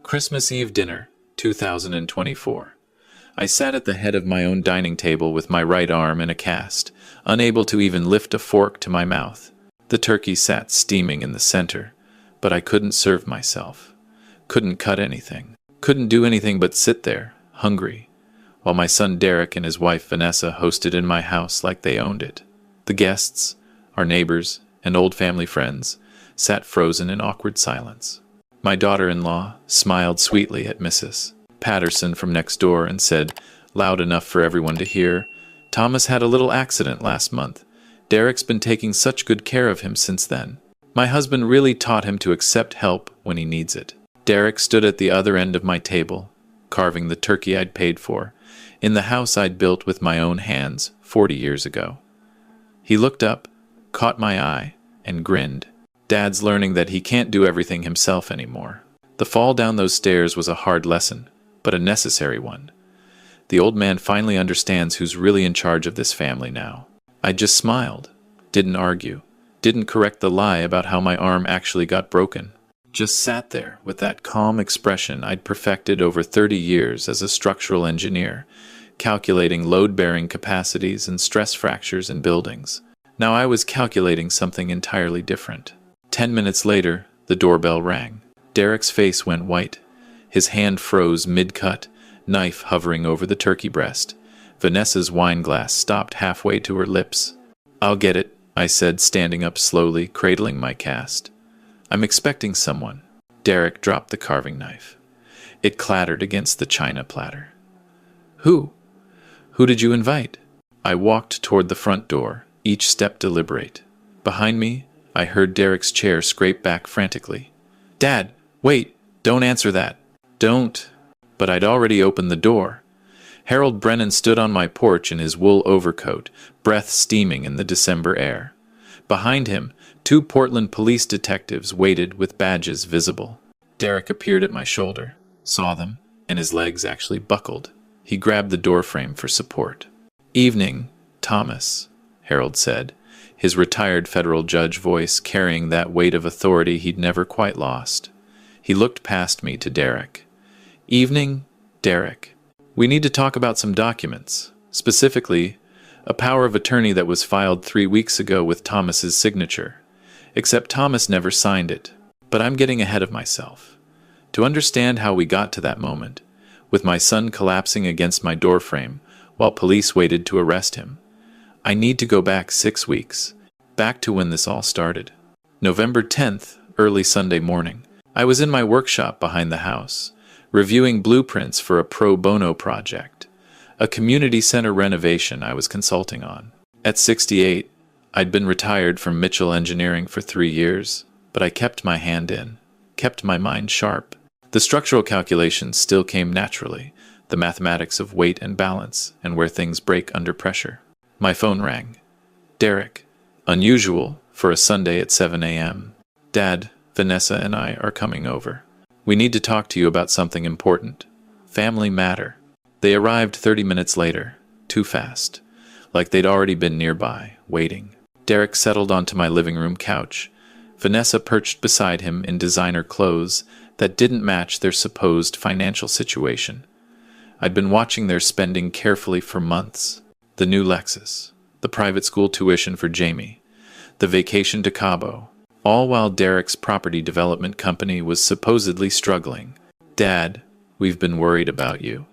Christmas Eve dinner, 2024. I sat at the head of my own dining table with my right arm in a cast, unable to even lift a fork to my mouth. The turkey sat steaming in the center, but I couldn't serve myself. Couldn't cut anything. Couldn't do anything but sit there, hungry, while my son Derek and his wife Vanessa hosted in my house like they owned it. The guests, our neighbors, and old family friends sat frozen in awkward silence. My daughter-in-law smiled sweetly at Mrs. Patterson from next door and said, loud enough for everyone to hear, "Thomas had a little accident last month. Derek's been taking such good care of him since then. My husband really taught him to accept help when he needs it." Derek stood at the other end of my table, carving the turkey I'd paid for, in the house I'd built with my own hands 40 years ago. He looked up, caught my eye, and grinned. Dad's learning that he can't do everything himself anymore. The fall down those stairs was a hard lesson, but a necessary one. The old man finally understands who's really in charge of this family now. I just smiled, didn't argue, didn't correct the lie about how my arm actually got broken. Just sat there with that calm expression I'd perfected over 30 years as a structural engineer, calculating load-bearing capacities and stress fractures in buildings. Now I was calculating something entirely different. 10 minutes later, the doorbell rang. Derek's face went white. His hand froze mid-cut, knife hovering over the turkey breast. Vanessa's wine glass stopped halfway to her lips. "I'll get it," I said, standing up slowly, cradling my cast. "I'm expecting someone." Derek dropped the carving knife. It clattered against the china platter. "Who? Who did you invite?" I walked toward the front door, each step deliberate. Behind me, I heard Derek's chair scrape back frantically. "Dad, wait, don't answer that. Don't." But I'd already opened the door. Harold Brennan stood on my porch in his wool overcoat, breath steaming in the December air. Behind him, 2 Portland police detectives waited with badges visible. Derek appeared at my shoulder, saw them, and his legs actually buckled. He grabbed the doorframe for support. "Evening, Thomas," Harold said, his retired federal judge voice carrying that weight of authority he'd never quite lost. He looked past me to Derek. "Evening, Derek. We need to talk about some documents, specifically a power of attorney that was filed 3 weeks ago with Thomas's signature. Except Thomas never signed it. But I'm getting ahead of myself. To understand how we got to that moment, with my son collapsing against my doorframe while police waited to arrest him, I need to go back 6 weeks, back to when this all started. November 10th, early Sunday morning. I was in my workshop behind the house, reviewing blueprints for a pro bono project, a community center renovation I was consulting on. At 68, I'd been retired from Mitchell Engineering for 3 years, but I kept my hand in, kept my mind sharp. The structural calculations still came naturally, the mathematics of weight and balance, and where things break under pressure. My phone rang. "Derek." Unusual for a Sunday at 7 a.m. "Dad, Vanessa and I are coming over. We need to talk to you about something important. Family matter." They arrived 30 minutes later, too fast, like they'd already been nearby, waiting. Derek settled onto my living room couch. Vanessa perched beside him in designer clothes that didn't match their supposed financial situation. I'd been watching their spending carefully for months. The new Lexus, the private school tuition for Jamie, the vacation to Cabo, all while Derek's property development company was supposedly struggling. "Dad, we've been worried about you,"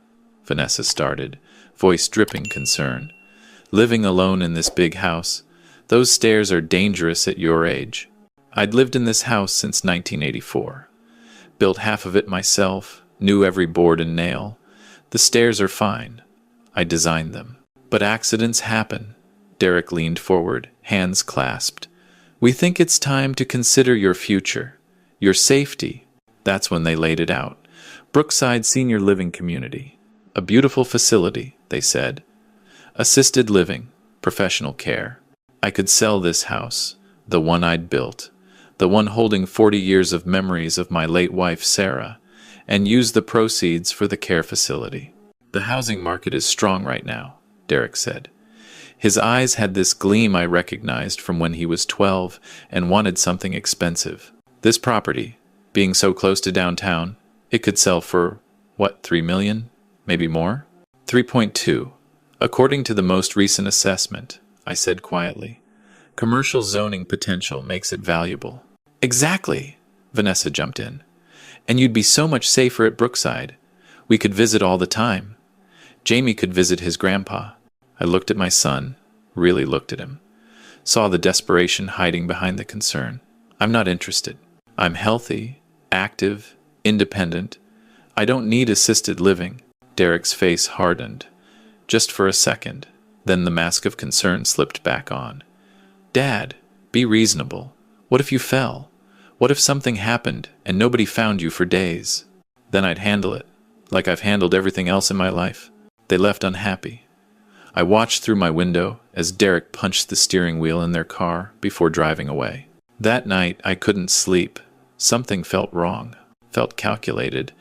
Vanessa started, voice dripping concern. "Living alone in this big house, those stairs are dangerous at your age." I'd lived in this house since 1984. Built half of it myself, knew every board and nail. The stairs are fine. I designed them. But accidents happen. Derek leaned forward, hands clasped. "We think it's time to consider your future, your safety." That's when they laid it out. Brookside Senior Living Community. A beautiful facility, they said. Assisted living, professional care. I could sell this house, the one I'd built, the one holding 40 years of memories of my late wife, Sarah, and use the proceeds for the care facility. "The housing market is strong right now," Derek said. His eyes had this gleam I recognized from when he was 12 and wanted something expensive. "This property, being so close to downtown, It could sell for, what, 3 million? Maybe more? 3.2. According to the most recent assessment, I said quietly. Commercial zoning potential makes it valuable. Exactly, Vanessa jumped in. And you'd be so much safer at Brookside. We could visit all the time. Jamie could visit his grandpa. I looked at my son, really looked at him. Saw the desperation hiding behind the concern. I'm not interested. I'm healthy, active, independent. I don't need assisted living. Derek's face hardened. Just for a second. Then the mask of concern slipped back on. Dad, be reasonable. What if you fell? What if something happened and nobody found you for days? Then I'd handle it, like I've handled everything else in my life. They left unhappy. I watched through my window as Derek punched the steering wheel in their car before driving away. That night, I couldn't sleep. Something felt wrong, felt calculated.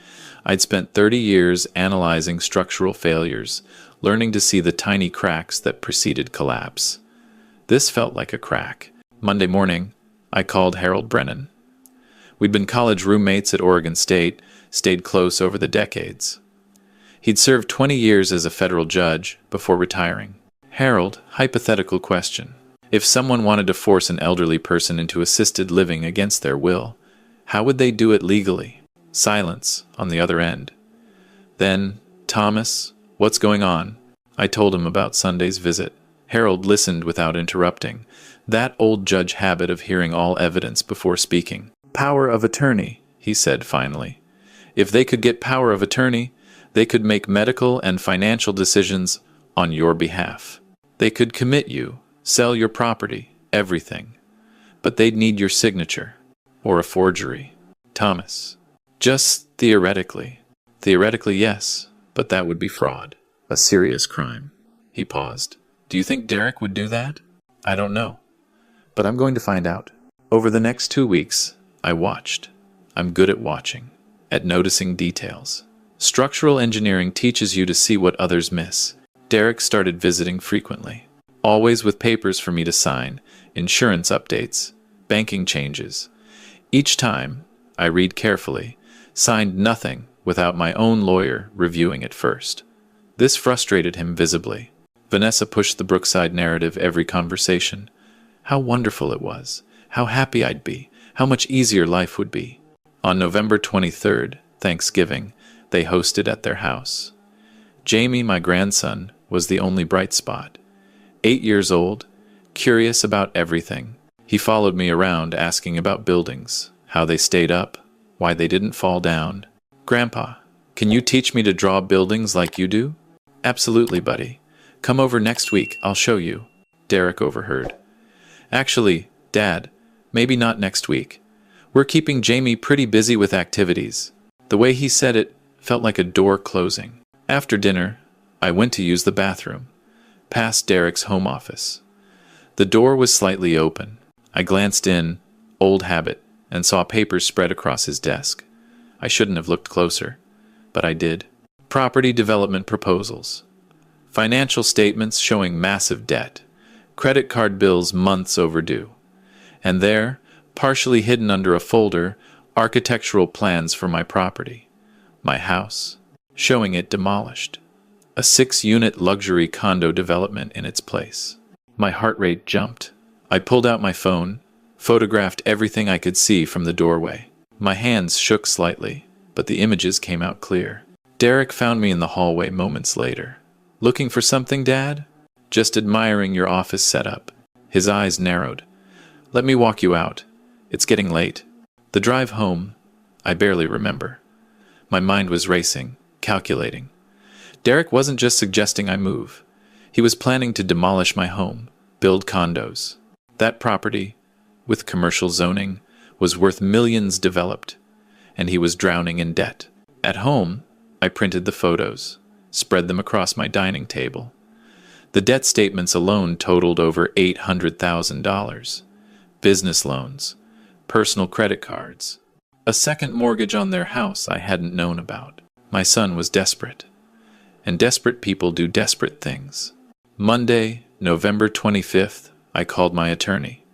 I'd spent 30 years analyzing structural failures, learning to see the tiny cracks that preceded collapse. This felt like a crack. Monday morning, I called Harold Brennan. We'd been college roommates at Oregon State, stayed close over the decades. He'd served 20 years as a federal judge before retiring. Harold, hypothetical question. If someone wanted to force an elderly person into assisted living against their will, how would they do it legally? Silence on the other end. Then, Thomas, what's going on? I told him about Sunday's visit. Harold listened without interrupting. That old judge habit of hearing all evidence before speaking. Power of attorney, he said finally. If they could get power of attorney, they could make medical and financial decisions on your behalf. They could commit you, sell your property, everything. But they'd need your signature, or a forgery. Thomas. Just theoretically. Theoretically, yes, but that would be fraud. A serious crime. He paused. Do you think Derek would do that? I don't know. But I'm going to find out. Over the next 2 weeks, I watched. I'm good at watching, at noticing details. Structural engineering teaches you to see what others miss. Derek started visiting frequently, always with papers for me to sign, insurance updates, banking changes. Each time, I read carefully, signed nothing without my own lawyer reviewing it first. This frustrated him visibly. Vanessa pushed the Brookside narrative every conversation. How wonderful it was, how happy I'd be, how much easier life would be. On November 23rd, Thanksgiving, they hosted at their house. Jamie, my grandson, was the only bright spot. 8 years old, curious about everything. He followed me around asking about buildings, how they stayed up, why they didn't fall down. Grandpa, can you teach me to draw buildings like you do? Absolutely, buddy. Come over next week, I'll show you. Derek overheard. Actually, Dad, maybe not next week. We're keeping Jamie pretty busy with activities. The way he said it felt like a door closing. After dinner, I went to use the bathroom, past Derek's home office. The door was slightly open. I glanced in, old habit, and saw papers spread across his desk. I shouldn't have looked closer, but I did. Property development proposals. Financial statements showing massive debt. Credit card bills months overdue. And there, partially hidden under a folder, architectural plans for my property. My house, showing it demolished. A 6-unit luxury condo development in its place. My heart rate jumped. I pulled out my phone, photographed everything I could see from the doorway. My hands shook slightly, but the images came out clear. Derek found me in the hallway moments later. Looking for something, Dad? Just admiring your office setup. His eyes narrowed. Let me walk you out. It's getting late. The drive home, I barely remember. My mind was racing, calculating. Derek wasn't just suggesting I move. He was planning to demolish my home, build condos. That property, with commercial zoning, was worth millions developed, and he was drowning in debt. At home, I printed the photos, spread them across my dining table. The debt statements alone totaled over $800,000. Business loans, personal credit cards, a second mortgage on their house I hadn't known about. My son was desperate, and desperate people do desperate things. Monday, November 25th, I called my attorney.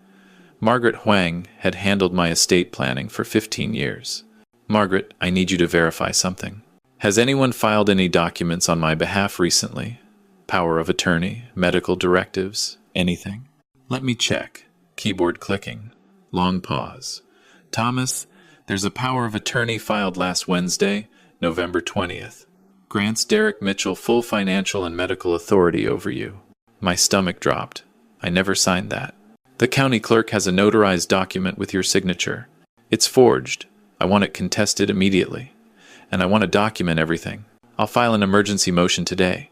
Margaret Huang had handled my estate planning for 15 years. Margaret, I need you to verify something. Has anyone filed any documents on my behalf recently? Power of attorney, medical directives, anything? Let me check. Keyboard clicking. Long pause. Thomas, there's a power of attorney filed last Wednesday, November 20th. Grants Derek Mitchell full financial and medical authority over you. My stomach dropped. I never signed that. The county clerk has a notarized document with your signature. It's forged. I want it contested immediately. And I want to document everything. I'll file an emergency motion today.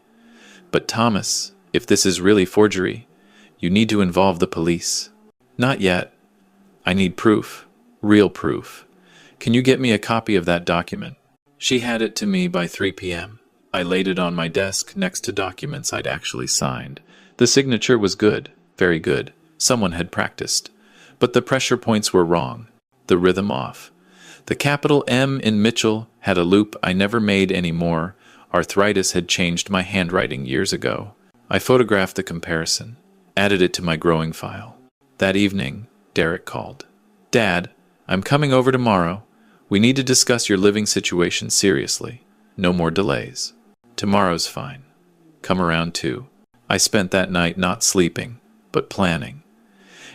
But Thomas, if this is really forgery, you need to involve the police. Not yet. I need proof. Real proof. Can you get me a copy of that document? She had it to me by 3 p.m. I laid it on my desk next to documents I'd actually signed. The signature was good, very good. Someone had practiced. But the pressure points were wrong. The rhythm off. The capital M in Mitchell had a loop I never made anymore. Arthritis had changed my handwriting years ago. I photographed the comparison, added it to my growing file. That evening, Derek called. Dad, I'm coming over tomorrow. We need to discuss your living situation seriously. No more delays. Tomorrow's fine. Come around 2. I spent that night not sleeping, but planning.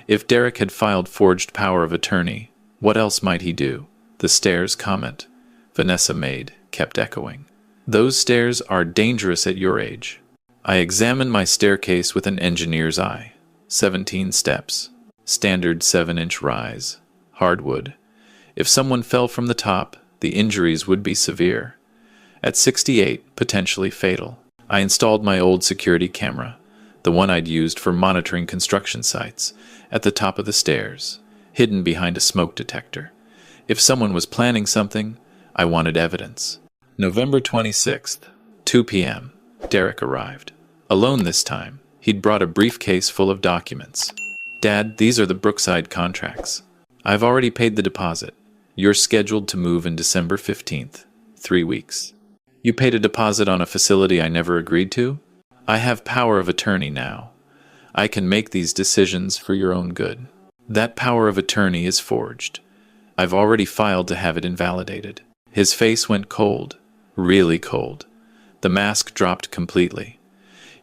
If Derek had filed forged power of attorney, what else might he do? The stairs comment Vanessa made kept echoing. Those stairs are dangerous at your age. I examined my staircase with an engineer's eye. 17 steps. Standard 7-inch rise. Hardwood. If someone fell from the top, the injuries would be severe. At 68, potentially fatal. I installed my old security camera, the one I'd used for monitoring construction sites, at the top of the stairs, hidden behind a smoke detector. If someone was planning something, I wanted evidence. November 26th, 2 p.m. Derek arrived. Alone this time, he'd brought a briefcase full of documents. Dad, these are the Brookside contracts. I've already paid the deposit. You're scheduled to move in December 15th, 3 weeks. You paid a deposit on a facility I never agreed to? I have power of attorney now. I can make these decisions for your own good. That power of attorney is forged. I've already filed to have it invalidated. His face went cold, really cold. The mask dropped completely.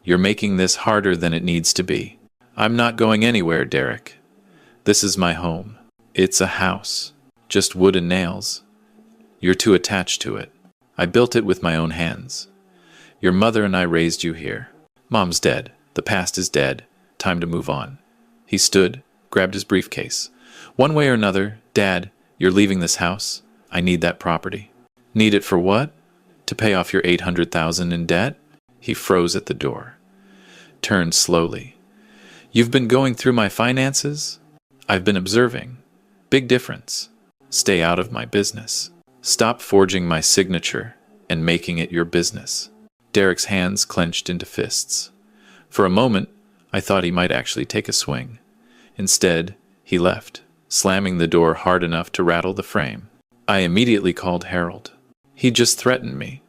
You're making this harder than it needs to be. I'm not going anywhere, Derek. This is my home. It's a house. Just wood and nails. You're too attached to it. I built it with my own hands. Your mother and I raised you here. Mom's dead. The past is dead. Time to move on. He stood, grabbed his briefcase. One way or another, Dad, you're leaving this house. I need that property. Need it for what? To pay off your $800,000 in debt? He froze at the door. Turned slowly. You've been going through my finances? I've been observing. Big difference. Stay out of my business. Stop forging my signature and making it your business. Derek's hands clenched into fists. For a moment, I thought he might actually take a swing. Instead, he left, slamming the door hard enough to rattle the frame. I immediately called Harold. He just threatened me.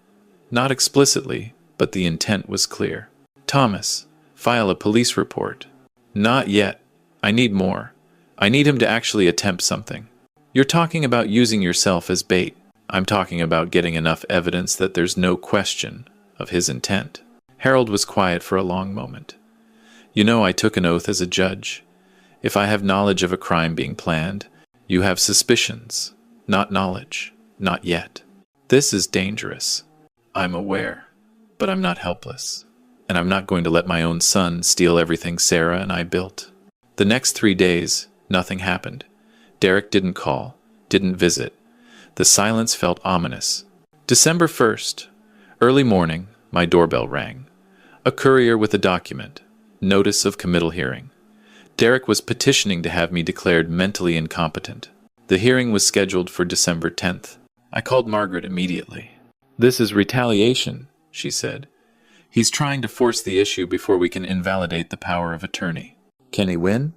Not explicitly, but the intent was clear. Thomas, file a police report. Not yet. I need more. I need him to actually attempt something. You're talking about using yourself as bait. I'm talking about getting enough evidence that there's no question of his intent. Harold was quiet for a long moment. You know, I took an oath as a judge. If I have knowledge of a crime being planned, you have suspicions, not knowledge, not yet. This is dangerous. I'm aware, but I'm not helpless. And I'm not going to let my own son steal everything Sarah and I built. The next 3 days, nothing happened. Derek didn't call, didn't visit. The silence felt ominous. December 1st, early morning, my doorbell rang. A courier with a document, notice of committal hearing. Derek was petitioning to have me declared mentally incompetent. The hearing was scheduled for December 10th. I called Margaret immediately. This is retaliation, she said. He's trying to force the issue before we can invalidate the power of attorney. Can he win?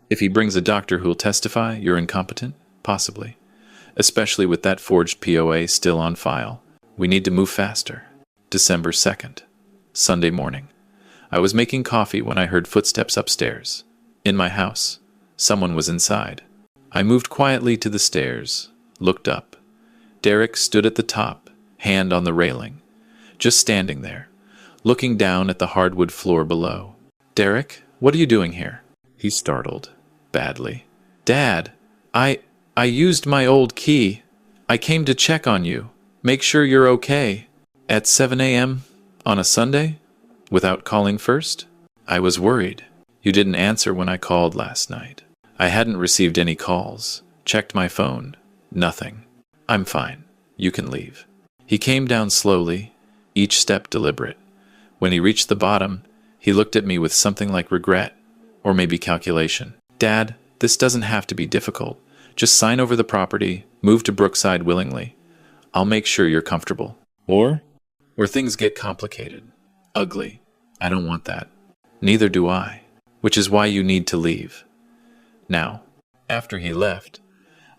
If he brings a doctor who'll testify you're incompetent? Possibly. Especially with that forged POA still on file. We need to move faster. December 2nd, Sunday morning. I was making coffee when I heard footsteps upstairs. In my house. Someone was inside. I moved quietly to the stairs, looked up. Derek stood at the top, hand on the railing, just standing there, looking down at the hardwood floor below. "Derek, what are you doing here?" He startled, badly. "Dad, I used my old key. I came to check on you, make sure you're okay." "At 7 a.m. on a Sunday? Without calling first?" "I was worried. You didn't answer when I called last night." "I hadn't received any calls. Checked my phone. Nothing. I'm fine. You can leave." He came down slowly, each step deliberate. When he reached the bottom, he looked at me with something like regret, or maybe calculation. "Dad, this doesn't have to be difficult. Just sign over the property, move to Brookside willingly. I'll make sure you're comfortable. Or things get complicated, ugly. I don't want that." "Neither do I, which is why you need to leave." Now, after he left,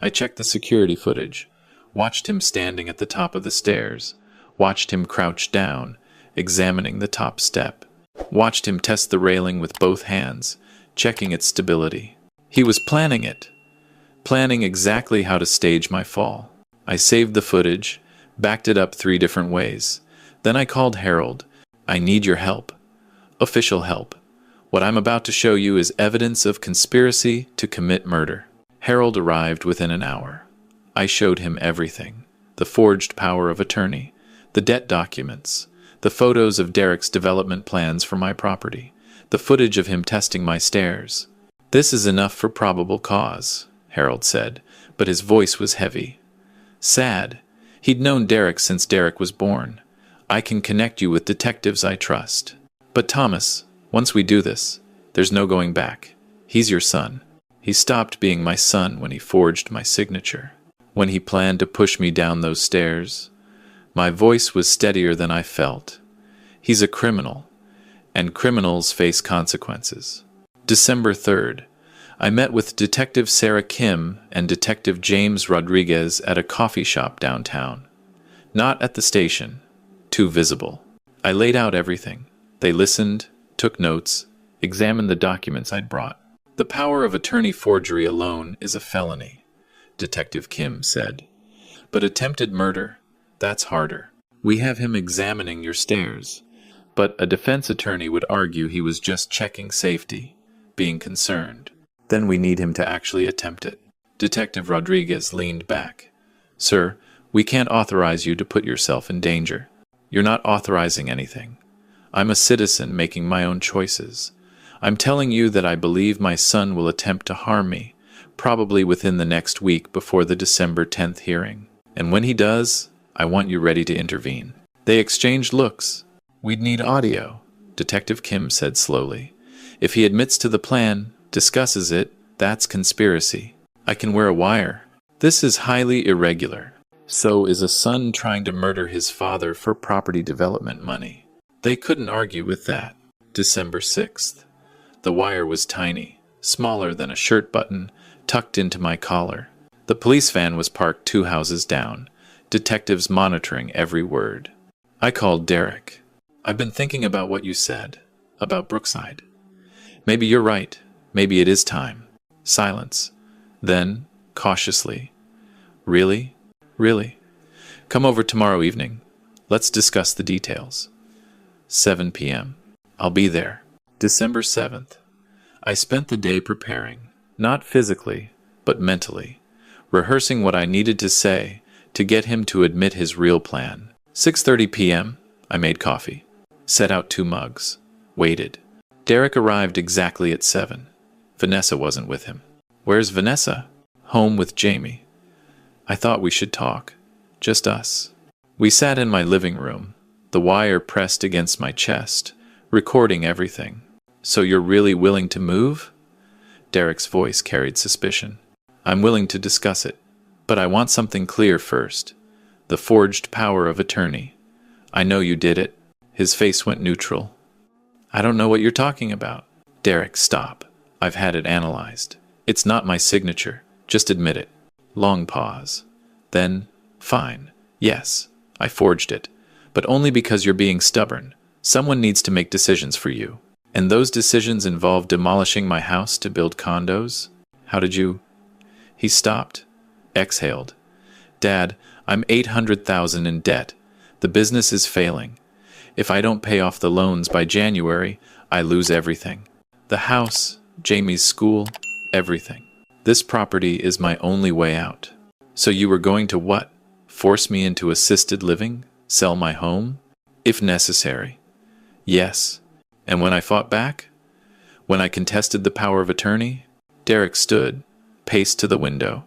I checked the security footage, watched him standing at the top of the stairs, watched him crouch down, examining the top step, watched him test the railing with both hands, checking its stability. He was planning it, planning exactly how to stage my fall. I saved the footage, backed it up 3 different ways. Then I called Harold. "I need your help. Official help. What I'm about to show you is evidence of conspiracy to commit murder." Harold arrived within an hour. I showed him everything: the forged power of attorney, the debt documents, the photos of Derek's development plans for my property, the footage of him testing my stairs. "This is enough for probable cause," Harold said, but his voice was heavy. Sad. He'd known Derek since Derek was born. "I can connect you with detectives I trust. But Thomas, once we do this, there's no going back. He's your son." He stopped being my son when he forged my signature. When he planned to push me down those stairs, my voice was steadier than I felt. He's a criminal, and criminals face consequences. December 3rd, I met with Detective Sarah Kim and Detective James Rodriguez at a coffee shop downtown. Not at the station. Too visible. I laid out everything. They listened, took notes, examined the documents I'd brought. "The power of attorney forgery alone is a felony," Detective Kim said. "But attempted murder, that's harder. We have him examining your stairs, but a defense attorney would argue he was just checking safety, being concerned. Then we need him to actually attempt it." Detective Rodriguez leaned back. "Sir, we can't authorize you to put yourself in danger. You're not authorizing anything. I'm a citizen making my own choices. I'm telling you that I believe my son will attempt to harm me, probably within the next week before the December 10th hearing. And when he does, I want you ready to intervene." They exchanged looks. "We'd need audio," Detective Kim said slowly. "If he admits to the plan, discusses it, that's conspiracy. I can wear a wire. This is highly irregular. So is a son trying to murder his father for property development money." They couldn't argue with that. December 6th. The wire was tiny, smaller than a shirt button, tucked into my collar. The police van was parked 2 houses down, detectives monitoring every word. I called Derek. "I've been thinking about what you said, about Brookside. Maybe you're right. Maybe it is time." Silence. Then, cautiously, "Really? Really? Come over tomorrow evening. Let's discuss the details." 7 p.m. I'll be there. December 7th. I spent the day preparing, not physically, but mentally, rehearsing what I needed to say to get him to admit his real plan. 6:30 p.m. I made coffee, set out 2 mugs, waited. Derek arrived exactly at 7. Vanessa wasn't with him. "Where's Vanessa?" "Home with Jamie." "I thought we should talk. Just us." We sat in my living room, the wire pressed against my chest, recording everything. "So you're really willing to move?" Derek's voice carried suspicion. "I'm willing to discuss it, but I want something clear first. The forged power of attorney. I know you did it." His face went neutral. "I don't know what you're talking about." "Derek, stop. I've had it analyzed. It's not my signature. Just admit it." Long pause. Then, "Fine. Yes, I forged it. But only because you're being stubborn. Someone needs to make decisions for you. And those decisions involve demolishing my house to build condos? How did you—" He stopped, exhaled. "Dad, I'm 800,000 in debt. The business is failing. If I don't pay off the loans by January, I lose everything. The house, Jamie's school, everything. This property is my only way out. So you were going to what? Force me into assisted living? Sell my home? If necessary. Yes. And when I fought back? When I contested the power of attorney? Derek stood, paced to the window.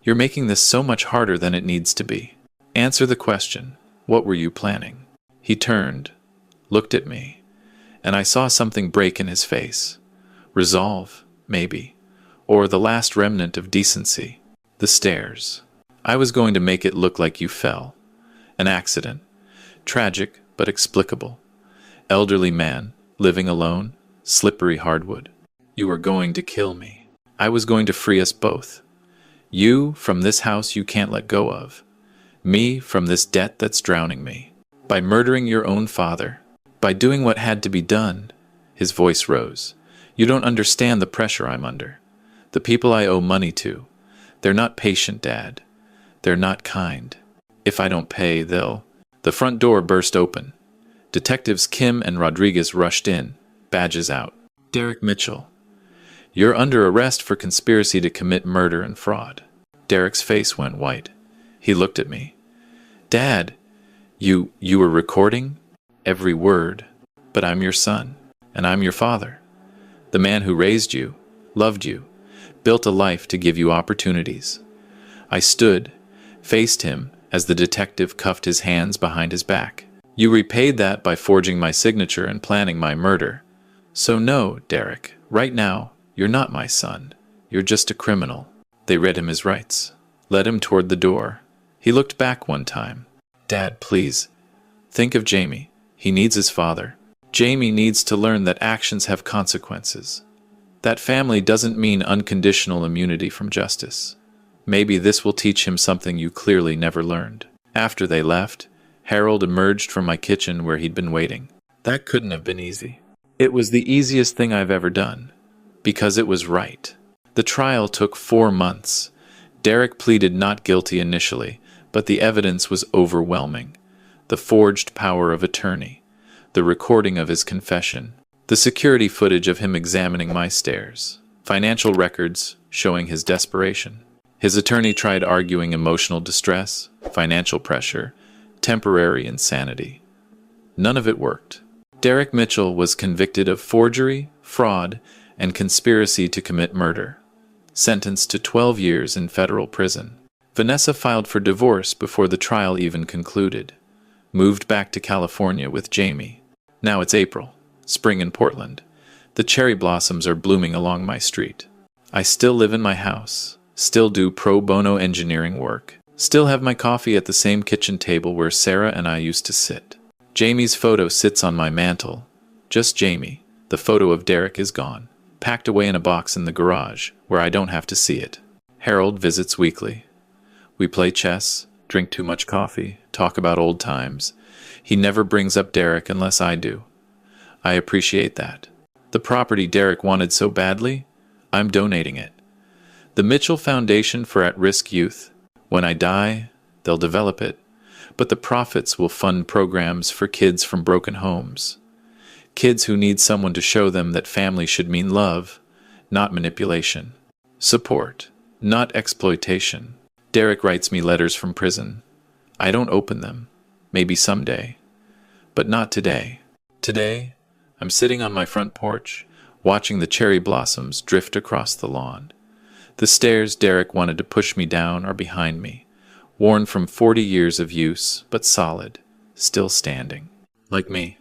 You're making this so much harder than it needs to be. Answer the question. What were you planning? He turned, looked at me, and I saw something break in his face. Resolve, maybe, or the last remnant of decency. The stairs. I was going to make it look like you fell. An accident. Tragic, but explicable. Elderly man, living alone, slippery hardwood. You were going to kill me. I was going to free us both. You from this house you can't let go of. Me from this debt that's drowning me. By murdering your own father. By doing what had to be done. His voice rose. You don't understand the pressure I'm under. The people I owe money to. They're not patient, Dad. They're not kind. If I don't pay, they'll... The front door burst open. Detectives Kim and Rodriguez rushed in, badges out. Derek Mitchell. You're under arrest for conspiracy to commit murder and fraud. Derek's face went white. He looked at me. Dad, you were recording? Every word. But I'm your son, and I'm your father. The man who raised you, loved you, built a life to give you opportunities. I stood, faced him, as the detective cuffed his hands behind his back. You repaid that by forging my signature and planning my murder. So no, Derek, right now, you're not my son. You're just a criminal. They read him his rights, led him toward the door. He looked back one time. Dad, please. Think of Jamie. He needs his father. Jamie needs to learn that actions have consequences. That family doesn't mean unconditional immunity from justice. Maybe this will teach him something you clearly never learned. After they left, Harold emerged from my kitchen where he'd been waiting. That couldn't have been easy. It was the easiest thing I've ever done. Because it was right. The trial took 4 months. Derek pleaded not guilty initially, but the evidence was overwhelming. The forged power of attorney. The recording of his confession. The security footage of him examining my stairs. Financial records showing his desperation. His attorney tried arguing emotional distress, financial pressure, temporary insanity. None of it worked. Derek Mitchell was convicted of forgery, fraud, and conspiracy to commit murder. Sentenced to 12 years in federal prison. Vanessa filed for divorce before the trial even concluded. Moved back to California with Jamie. Now it's April, spring in Portland. The cherry blossoms are blooming along my street. I still live in my house. Still do pro bono engineering work. Still have my coffee at the same kitchen table where Sarah and I used to sit. Jamie's photo sits on my mantle. Just Jamie. The photo of Derek is gone. Packed away in a box in the garage, where I don't have to see it. Harold visits weekly. We play chess, drink too much coffee, talk about old times. He never brings up Derek unless I do. I appreciate that. The property Derek wanted so badly, I'm donating it. The Mitchell Foundation for At-Risk Youth. When I die, they'll develop it, but the profits will fund programs for kids from broken homes. Kids who need someone to show them that family should mean love, not manipulation. Support, not exploitation. Derek writes me letters from prison. I don't open them. Maybe someday. But not today. Today, I'm sitting on my front porch, watching the cherry blossoms drift across the lawn. The stairs Derek wanted to push me down are behind me, worn from 40 years of use, but solid, still standing. Like me.